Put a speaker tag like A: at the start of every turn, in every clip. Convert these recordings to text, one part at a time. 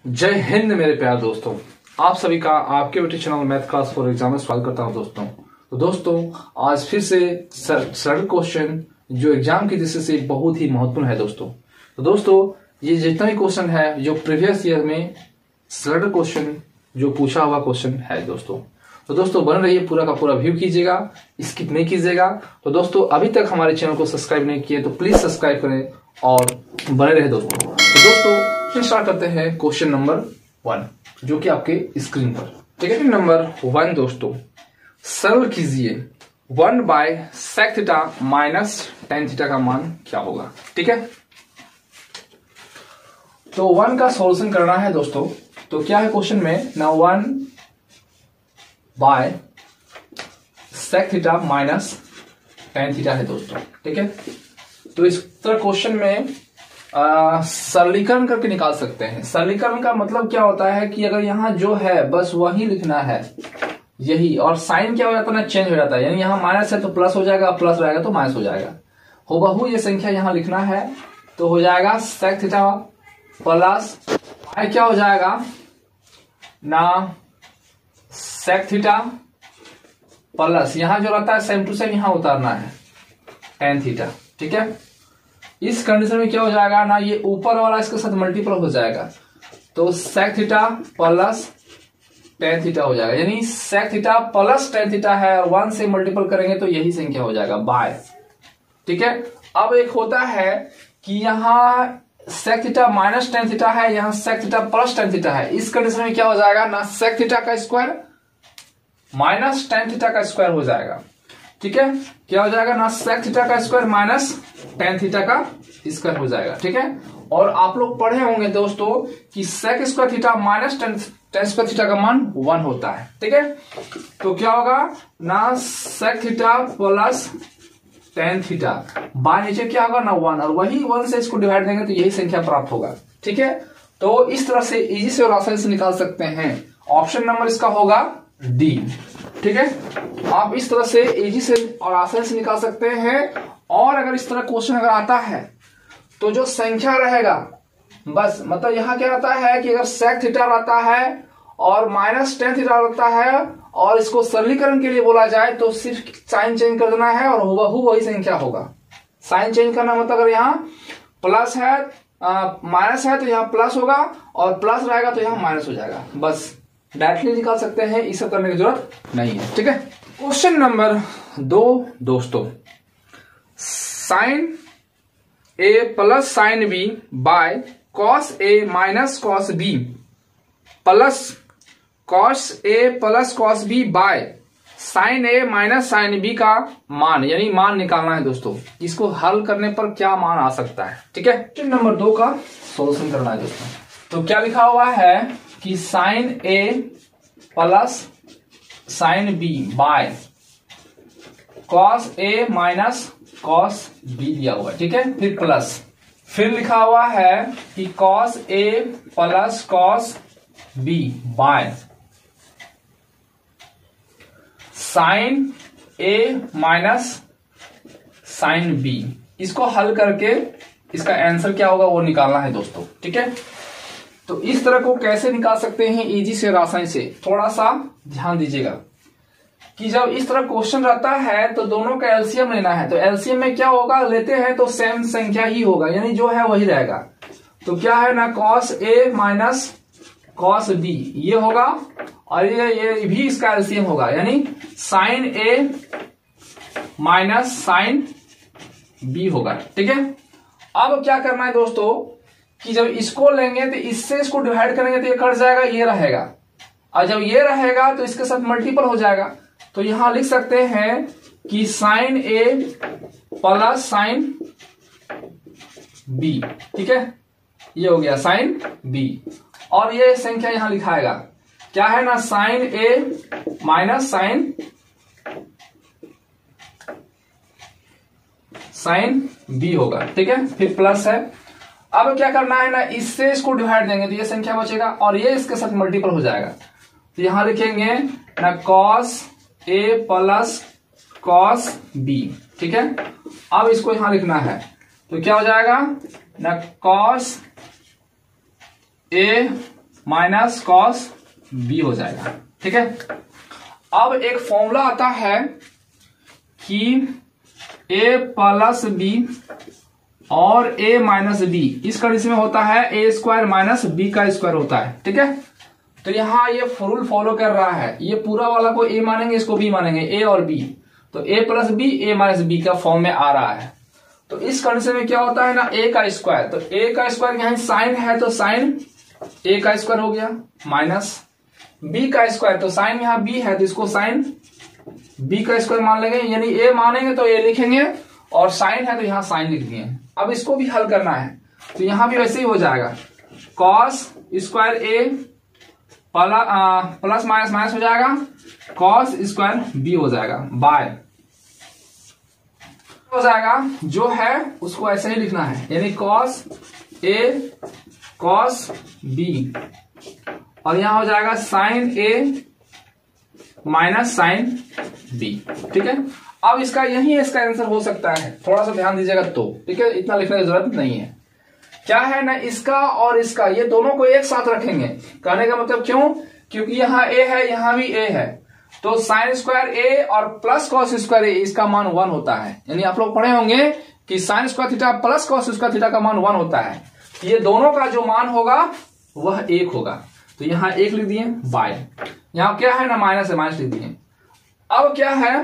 A: जय हिंद मेरे प्यारे दोस्तों, आप सभी का आपके YouTube channel math class for exam में स्वागत करता हूं दोस्तों। तो दोस्तों आज फिर से सरल क्वेश्चन जो एग्जाम की दृष्टि से बहुत ही महत्वपूर्ण है दोस्तों। तो दोस्तों ये जितना भी क्वेश्चन है जो प्रीवियस ईयर में सरल क्वेश्चन जो पूछा हुआ क्वेश्चन है दोस्तों। तो दोस्तों बन रही है, पूरा का पूरा व्यू कीजिएगा, स्किप नहीं कीजिएगा। तो दोस्तों अभी तक हमारे चैनल को सब्सक्राइब नहीं किए तो प्लीज सब्सक्राइब करें और बने रहे दोस्तों। तो दोस्तों स्टार्ट करते हैं क्वेश्चन नंबर 1 जो कि आपके स्क्रीन पर। क्वेश्चन नंबर 1 दोस्तों, सरल कीजिए 1/sec theta minus tan theta का मान क्या होगा। ठीक है, तो 1 का सॉल्यूशन करना है दोस्तों। तो क्या है क्वेश्चन में ना 1/sec theta minus tan theta है दोस्तों। ठीक है, तो इस तरह क्वेश्चन में सरलीकरण करके निकाल सकते हैं। सरलीकरण का मतलब क्या होता है कि अगर यहाँ जो है बस वही लिखना है यही, और साइन क्या हो जाता है ना, चेंज हो जाता है। यानी यहाँ माइनस है तो प्लस हो जाएगा, प्लस रहेगा तो माइनस हो जाएगा। हुबहू ये संख्या यहाँ लिखना है तो हो जाएगा sec थीटा प्लस क्या हो जाएगा ना sec थीटा प्लस यहाँ जो रहता है सेम टू सेम यहाँ उतारना है tan थीटा। ठीक है, इस कंडीशन में क्या हो जाएगा ना, ये ऊपर वाला इसके साथ मल्टीपल हो जाएगा तो sec theta plus tan theta हो जाएगा। यानी sec theta plus tan theta है और 1 से मल्टीपल करेंगे तो यही संख्या हो जाएगा बाय। ठीक है, अब एक होता है कि यहाँ sec theta minus tan theta है, यहाँ sec theta plus tan theta है। इस कंडीशन में क्या हो जाएगा ना, sec थीटा का स्क्वायर माइनस tan थीटा का स्क्वायर हो जाएगा। ठीक है, क्या हो जाएगा ना, sec थीटा का स्क्वायर माइनस tan थीटा का स्क्वायर हो जाएगा। ठीक है, और आप लोग पढ़े होंगे दोस्तों कि sec square theta minus tan square theta का मान 1 होता है। ठीक है, तो क्या होगा ना sec theta plus tan theta by नीचे क्या होगा ना 1, और वही 1 से इसको डिवाइड देंगे तो यही संख्या प्राप्त होगा। ठीक है, तो इस तरह से इजी से और आसानी से निकाल सकते हैं। ऑप्शन नंबर इसका होगा डी। ठीक है, आप इस तरह से इजी से और आसानी से निकाल सकते हैं। और अगर इस तरह क्वेश्चन अगर आता है तो जो संख्या रहेगा बस, मतलब यहां क्या रहता है कि अगर sec थीटा रहता है और माइनस tan थीटा रहता है और इसको सरलीकरण के लिए बोला जाए तो सिर्फ साइन चेंज कर देना है और हुबहू वही संख्या होगा। साइन चेंज करना मतलब अगर यहाँ प्लस है माइनस है तो यहाँ प्लस होगा और प्लस रहेगा तो यहाँ माइनस हो जाएगा। बस डायरेक्टली निकाल सकते हैं, ये सब करने की जरूरत नहीं है। ठीक है, क्वेश्चन नंबर 2 दोस्तों, sine A plus sine B by cos A minus cos B plus cos A plus cos B by sine A minus sine B का मान, यानी मान निकालना है दोस्तों। इसको हल करने पर क्या मान आ सकता है। ठीक है, क्वेश्चन नंबर 2 का सॉल्यूशन करना है दोस्तों। तो क्या लिखा हुआ है कि sine A plus sine B by cos A minus cos B दिया हुआ है। ठीक है, फिर प्लस, फिर लिखा हुआ है कि cos A plus cos B by sine A minus sine B. इसको हल करके इसका आंसर क्या होगा वो निकालना है दोस्तों। ठीक है, तो इस तरह को कैसे निकाल सकते हैं इजी से और आसानी से, थोड़ा सा ध्यान दीजिएगा कि जब इस तरह क्वेश्चन रहता है तो दोनों का एलसीएम लेना है। तो एलसीएम में क्या होगा, लेते हैं तो सेम संख्या ही होगा, यानी जो है वही रहेगा। तो क्या है ना, cos A minus cos B ये होगा और ये भी इसका एलसीएम होगा, यानी sign A minus sine B होगा। ठीक है, अब क्या करना है दोस्तों कि जब इसको लेंगे तो इससे इसको डिवाइड करेंगे तो ये कट जाएगा, ये रहेगा, और जब ये रहेगा तो इसके साथ मल्टीपल हो जाएगा। तो यहां लिख सकते हैं कि sine A plus sine B. ठीक है, ये हो गया साइन बी, और ये संख्या यहां लिखाएगा क्या है ना, sign A minus sine B होगा। ठीक है, फिर प्लस है। अब क्या करना है ना, इससे इसको डिवाइड देंगे तो ये संख्या बचेगा और ये इसके साथ मल्टीपल हो जाएगा। तो यहां लिखेंगे ना cos A plus cos B. ठीक है, अब इसको यहां लिखना है तो क्या हो जाएगा ना, cos A minus cos B हो जाएगा। ठीक है, अब एक फॉर्मूला आता है कि ए प्लस बी और ए माइनस बी, इस कंडीशन में होता है ए स्क्वायर माइनस बी का स्क्वायर होता है। ठीक है, तो यहां ये रूल फॉलो कर रहा है, ये पूरा वाला को ए मानेंगे, इसको बी मानेंगे, ए और बी, तो ए प्लस बी ए माइनस बी का फॉर्म में आ रहा है। तो इस कंडीशन में क्या होता है ना, ए का स्क्वायर, तो ए का स्क्वायर यहाँ साइन है तो साइन ए का स्क्वायर हो गया, माइनस बी का स्क्वायर, तो साइन यहाँ बी है तो इसको साइन बी का स्क्वायर मान लेंगे, यानी ए मानेंगे तो ए लिखेंगे और साइन है तो यहाँ साइन लिख दिए। अब इसको भी हल करना है तो यहां भी वैसे ही हो जाएगा, कॉस स्क्वायर ए प्लस माइनस माइनस हो जाएगा, कॉस स्क्वायर बी हो जाएगा, बाय हो जाएगा जो है उसको ऐसे ही लिखना है, यानी कॉस ए कॉस बी, और यहां हो जाएगा sign A minus sine B. ठीक है, अब इसका यही इसका आंसर हो सकता है, थोड़ा सा ध्यान दीजिएगा तो। ठीक है, इतना लिखने की जरूरत नहीं है। क्या है ना, इसका और इसका ये दोनों को एक साथ रखेंगे, कहने का मतलब क्यों, क्योंकि यहाँ ए है यहाँ भी ए है, तो साइन स्क्वायर ए और प्लस कॉस स्क्वायर ए, इसका मान 1 होता है। यानी आप लोग पढ़े होंगे कि sine square theta plus cos square theta का मान 1 होता है, ये दोनों का जो मान होगा वह 1 होगा, तो यहाँ 1 लिख दिए, बाय यहाँ क्या है ना माइनस है, माइनस लिख दिए। अब क्या है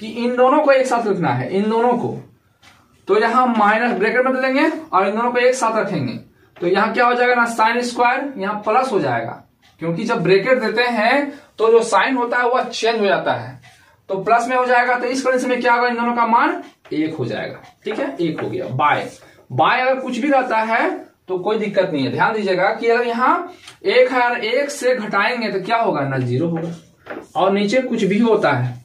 A: कि इन दोनों को एक साथ रखना है, इन दोनों को, तो यहां माइनस ब्रैकेट में देंगे और इन दोनों को एक साथ रखेंगे, तो यहां क्या हो जाएगा ना, साइन स्क्वायर यहां प्लस हो जाएगा, क्योंकि जब ब्रैकेट देते हैं तो जो साइन होता है वह चेंज हो जाता है, तो प्लस में हो जाएगा, तो इस कंडीशन में क्या होगा, इन दोनों का मान 1 हो जाएगा। ठीक है, 1 हो गया, बाय बाय अगर कुछ भी रहता है तो कोई दिक्कत नहीं है। ध्यान दीजिएगा कि अगर यहाँ 1 है और 1 से घटाएंगे तो क्या होगा ना, 0 होगा, और नीचे कुछ भी होता है,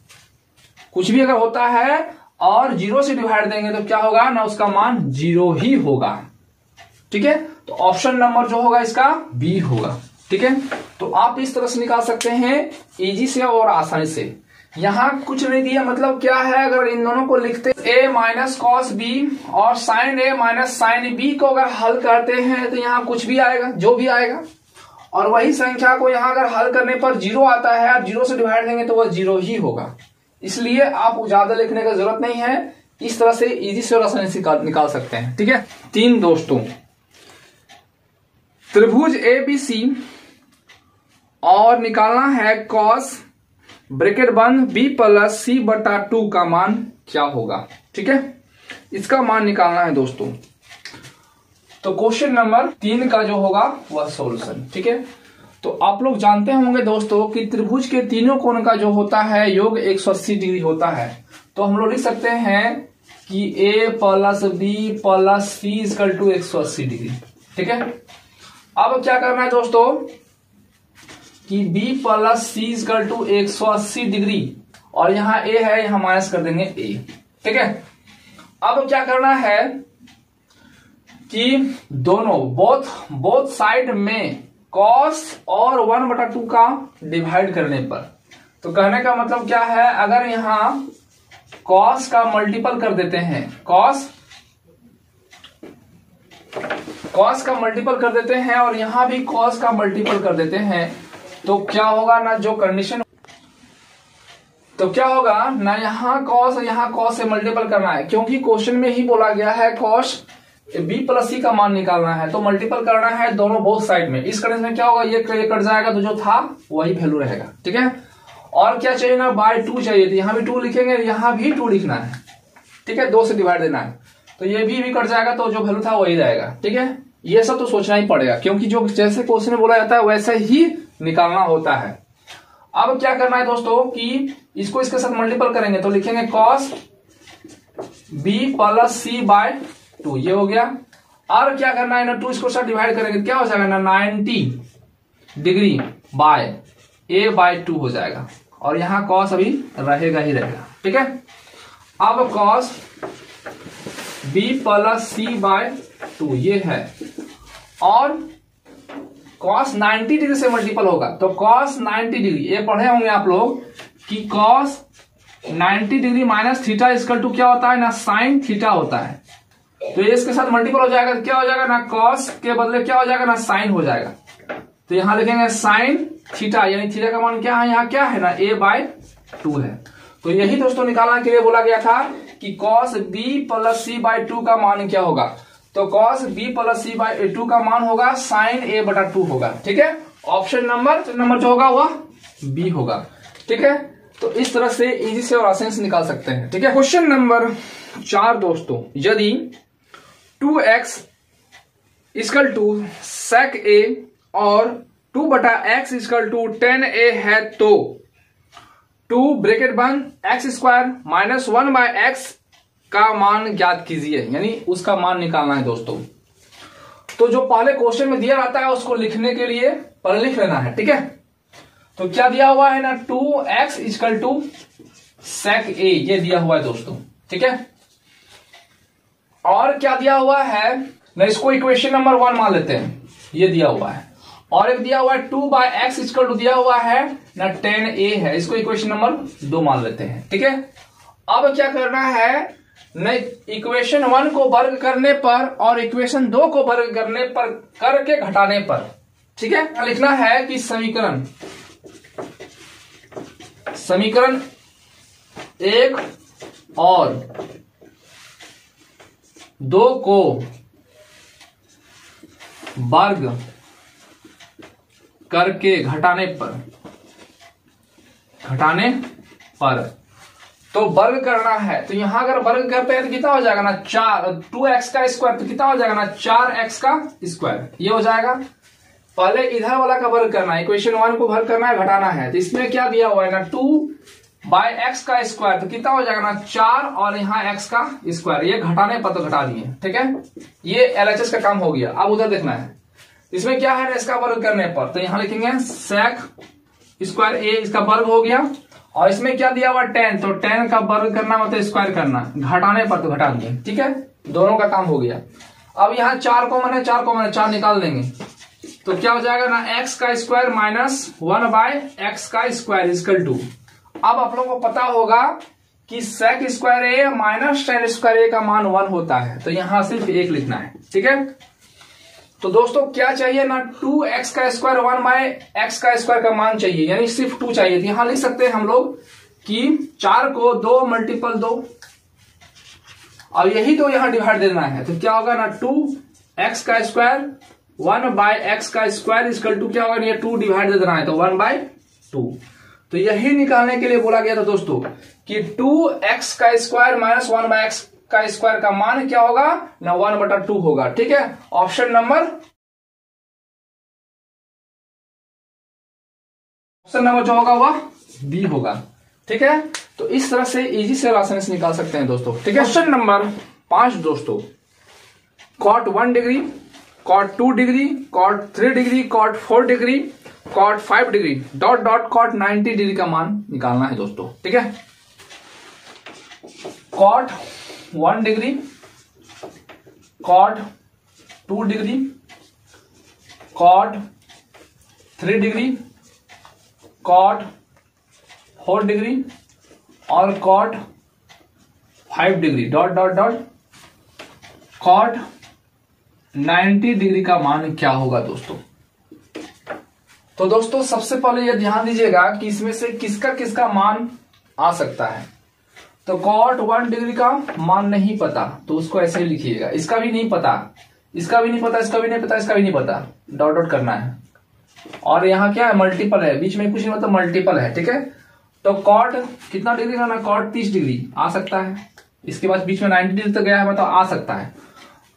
A: कुछ भी अगर होता है और 0 से डिवाइड देंगे तो क्या होगा ना, उसका मान 0 ही होगा। ठीक है, तो ऑप्शन नंबर जो होगा इसका बी होगा। ठीक है, तो आप इस तरह से निकाल सकते हैं इजी से और आसानी से। यहां कुछ नहीं दिया, मतलब क्या है, अगर इन दोनों को लिखते ए माइनस कॉस बी और sign A minus sine B को अगर हल करते हैं तो यहाँ कुछ भी आएगा, जो भी आएगा, और वही संख्या को यहाँ अगर हल करने पर 0 आता है, आप 0 से डिवाइड देंगे तो वह 0 ही होगा, इसलिए आप ज्यादा लिखने का जरूरत नहीं है, इस तरह से इजी से और आसानी से निकाल सकते हैं। ठीक है, 3 दोस्तों, त्रिभुज एबीसी और निकालना है कॉस ब्रैकेट बंद बी प्लस सी बटा 2 का मान क्या होगा। ठीक है, इसका मान निकालना है दोस्तों। तो क्वेश्चन नंबर 3 का जो होगा वह सॉल्यूशन। ठीक है, तो आप लोग जानते होंगे दोस्तों कि त्रिभुज के तीनों कोण का जो होता है योग 180 डिग्री होता है, तो हम लोग लिख सकते हैं कि A plus B plus C equal to 180 degree. ठीक है, अब क्या करना है दोस्तों कि b plus C equal to 180 degree, और यहां a है, यहां माइनस कर देंगे a। ठीक है, अब क्या करना है कि दोनों बोथ साइड में cos और 1/2 का डिवाइड करने पर, तो कहने का मतलब क्या है, अगर यहां cos का मल्टीपल कर देते हैं, cos का मल्टीपल कर देते हैं और यहां भी cos का मल्टीपल कर देते हैं, तो क्या होगा ना, जो कंडीशन, तो क्या होगा ना, यहां cos और यहां cos से मल्टीपल करना है, क्योंकि क्वेश्चन में ही बोला गया है cos b प्लस सी का मान निकालना है, तो मल्टीपल करना है दोनों बोथ साइड में। इस कंडीशन में क्या होगा, ये कट जाएगा तो जो था वही वैल्यू रहेगा। ठीक है, और क्या चाहिए ना, बाय 2 चाहिए, तो यहां भी 2 लिखेंगे, यहां भी 2 लिखना है। ठीक है, 2 से डिवाइड देना है, तो ये भी कट जाएगा तो जो वैल्यू था वही रहेगा। ठीक है, ये सब तो सोचना ही पड़ेगा, क्योंकि जो जैसे क्वेश्चन में बोला जाता है वैसे ही निकालना होता है। अब क्या करना है दोस्तों कि इसको इसके साथ मल्टीपल करेंगे, तो लिखेंगे cos b प्लस सी बाय 2, ये हो गया। और क्या करना है ना, 2 इसको साथ डिवाइड करेंगे, क्या हो जाएगा ना, 90 डिग्री बाय a बाय 2 हो जाएगा, और यहां cos अभी रहेगा ही रहेगा। ठीक है, अब cos b प्लस सी बाय 2 ये है, और cos 90 डिग्री से मल्टीपल होगा, तो cos 90 डिग्री, ये पढ़े होंगे आप लोग कि cos 90 degree minus theta equal to क्या होता है ना, साइन थीटा होता है। तो ये इसके साथ मल्टीपल हो जाएगा, क्या हो जाएगा ना, कॉस के बदले क्या हो जाएगा ना, साइन हो जाएगा। तो यहां लिखेंगे साइन थीटा, यानी थीटा का मान क्या है, यहाँ क्या है ना, a/2 है। तो यही दोस्तों निकालने के लिए बोला गया था कि cos b प्लस c/2 का मान क्या होगा। तो cos b प्लस c/2 का मान होगा साइन a/2 होगा। ठीक है, ऑप्शन नंबर जो होगा वह बी होगा। ठीक है, तो इस तरह से इजी से और आसानी से निकाल सकते हैं। ठीक है, क्वेश्चन नंबर 4 दोस्तों, यदि 2x equal to sec a और 2/x इक्वल टू 10a है तो 2 ब्रैकेट बंद x² माइनस 1/x का मान ज्ञात कीजिए, यानी उसका मान निकालना है दोस्तों। तो जो पहले क्वेश्चन में दिया रहता है उसको लिखने के लिए पहले लिख लेना है। ठीक है, तो क्या दिया हुआ है ना, 2x equal to sec a, ये दिया हुआ है दोस्तों। ठीक है, और क्या दिया हुआ है ना, इसको इक्वेशन नंबर 1 मान लेते हैं, ये दिया हुआ है। और एक दिया हुआ है 2/x इक्वल टू दिया हुआ है ना 10a है, इसको इक्वेशन नंबर 2 मान लेते हैं। ठीक है, अब क्या करना है ना, इक्वेशन 1 को वर्ग करने पर और इक्वेशन 2 को वर्ग करने पर करके घटाने पर, ठीक है, लिखना है कि समीकरण 1 और 2 को वर्ग करके घटाने पर तो वर्ग करना है। तो यहां अगर वर्ग करते हैं तो कितना हो जाएगा ना, 2x का स्क्वायर, तो कितना हो जाएगा ना, 4x का स्क्वायर, ये हो जाएगा। पहले इधर वाला का वर्ग करना है, इक्वेशन 1 को वर्ग करना है, घटाना है। तो इसमें क्या दिया हुआ है ना, 2/x का स्क्वायर, तो कितना हो जाएगा ना, 4 और यहाँ x का स्क्वायर, ये घटाने पर तो घटा दिए। ठीक है, ये LHS का काम हो गया। अब उधर देखना है, इसमें क्या है ना, इसका वर्ग करने पर, तो यहां लिखेंगे sec स्क्वायर a, इसका वर्ग हो गया। और इसमें क्या दिया हुआ 10, तो 10 का वर्ग करना मतलब स्क्वायर करना, घटाने पर तो घटा दिए। ठीक है, दोनों का काम हो गया। अब यहाँ 4 को मैंने 4 निकाल देंगे, तो क्या हो जाएगा ना, x का स्क्वायर माइनस 1/x का स्क्वायर इक्वल टू, अब आप लोगों को पता होगा कि sec square a minus tan square a का मान 1 होता है, तो यहां सिर्फ 1 लिखना है। ठीक है, तो दोस्तों क्या चाहिए ना, 2x का स्क्वायर 1/x का स्क्वायर का मान चाहिए, यानी सिर्फ 2 चाहिए। यहां लिख सकते हैं हम लोग कि 4 को 2 मल्टीपल 2, और यही तो यहां डिवाइड देना है। तो क्या होगा ना, 2x का स्क्वायर 1/x का स्क्वायर इक्वल टू क्या होगा, ये 2 डिवाइड दे देना है, तो 1/2। तो यही निकालने के लिए बोला गया था दोस्तों कि 2x का स्क्वायर माइनस 1/x का स्क्वायर का मान क्या होगा ना, 1/2 होगा। ठीक है, ऑप्शन नंबर जो होगा वह बी होगा। ठीक है, तो इस तरह से इजी से आसानी से निकाल सकते हैं दोस्तों। ठीक है, क्वेश्चन नंबर 5 दोस्तों, cot 1 degree, cot 2 degree, cot 3 degree, cot 4 degree, cot 5 degree dot cot 90 degree का मान निकालना है दोस्तों। ठीक है, cot 1 degree, cot 2 degree, cot 3 degree, cot 4 degree और cot 5 degree dot cot 90 degree का मान क्या होगा दोस्तों। तो दोस्तों सबसे पहले यह ध्यान दीजिएगा कि इसमें से किसका मान आ सकता है। तो cot 1 डिग्री का मान नहीं पता, तो उसको ऐसे ही लिखिएगा। इसका भी नहीं पता, इसका भी नहीं पता, इसका भी नहीं पता, इसका भी नहीं पता, डॉट करना है। और यहाँ क्या है, मल्टीपल है, बीच में कुछ नहीं मतलब मल्टीपल है। ठीक है, तो cot कितना डिग्री का ना, cot 30 डिग्री आ सकता है। इसके बाद बीच में 90 डिग्री तक गया है, मतलब आ सकता है।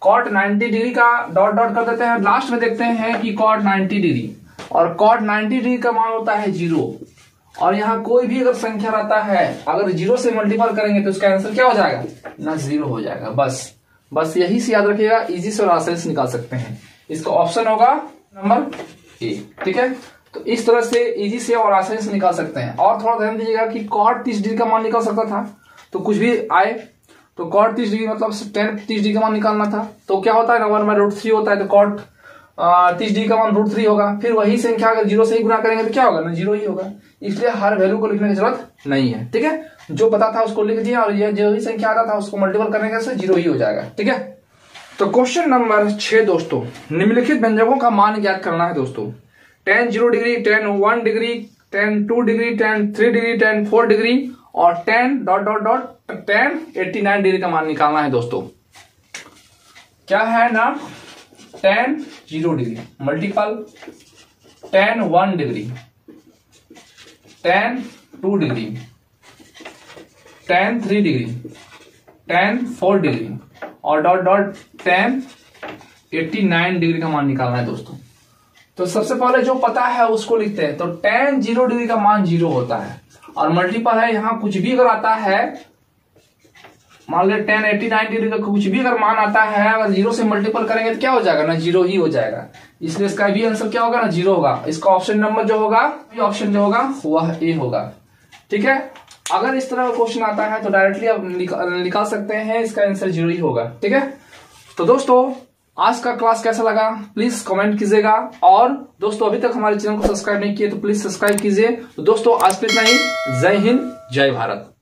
A: cot 90 डिग्री का डॉट कर देते हैं। लास्ट में देखते हैं कि cot 90 डिग्री, और cot 90 डिग्री का मान होता है 0। और यहाँ कोई भी अगर संख्या रहता है, अगर 0 से मल्टीपल करेंगे तो उसका आंसर क्या हो जाएगा ना, 0 हो जाएगा। बस यही से याद रखिएगा, इजी से और आसानी से निकाल सकते हैं। इसका ऑप्शन होगा नंबर ए। ठीक है, तो इस तरह से इजी से और आसानी से निकाल सकते हैं। और थोड़ा ध्यान दीजिएगा कि cot 30 डिग्री का मान निकाल सकता था, तो कुछ भी आए तो cot 30 डिग्री मतलब tan 30 डिग्री का मान निकालना था, तो क्या होता है ना, 1/√3 होता है, तो cot 30 डिग्री का मान √3 होगा। फिर वही संख्या अगर 0 से ही गुना करेंगे तो क्या होगा ना, 0 ही होगा। इसलिए हर वैल्यू को लिखने की जरूरत नहीं है। ठीक है, जो पता था उसको लिख दिया, और ये जो ही संख्या आता था उसको मल्टीपल करने से 0 ही हो जाएगा। ठीक है, तो क्वेश्चन नंबर 6 दोस्तों, निम्नलिखित व्यंजकों का मान ज्ञात करना है दोस्तों। tan 0 degree, tan 1 degree, tan 2 degree, tan 3 degree, tan 4 degree और tan ... tan 89 डिग्री का मान निकालना है दोस्तों। क्या है ना, tan 0 degree multiple tan 1 degree, tan 2 degree, tan 3 degree, tan 4 degree और ... tan 89 डिग्री का मान निकालना है दोस्तों। तो सबसे पहले जो पता है उसको लिखते हैं। तो tan 0 डिग्री का मान 0 होता है और मल्टीपल है, यहां कुछ भी अगर आता है, मान लो tan 89 डिग्री का कुछ भी अगर मान आता है, अगर 0 से मल्टीपल करेंगे तो क्या हो जाएगा ना, 0 ही हो जाएगा। इसलिए इसका भी आंसर क्या होगा ना, 0 होगा। इसका ऑप्शन नंबर जो होगा, ऑप्शन जो होगा वह ए होगा। ठीक है, अगर इस तरह का क्वेश्चन आता है तो डायरेक्टली आप निकाल सकते हैं, इसका आंसर 0 ही होगा। ठीक है, तो दोस्तों आज का क्लास कैसा लगा प्लीज कमेंट कीजिएगा, और दोस्तों अभी तक हमारे चैनल को सब्सक्राइब नहीं किए तो प्लीज सब्सक्राइब कीजिए। तो दोस्तों आज के इतना ही। जय हिंद, जय भारत।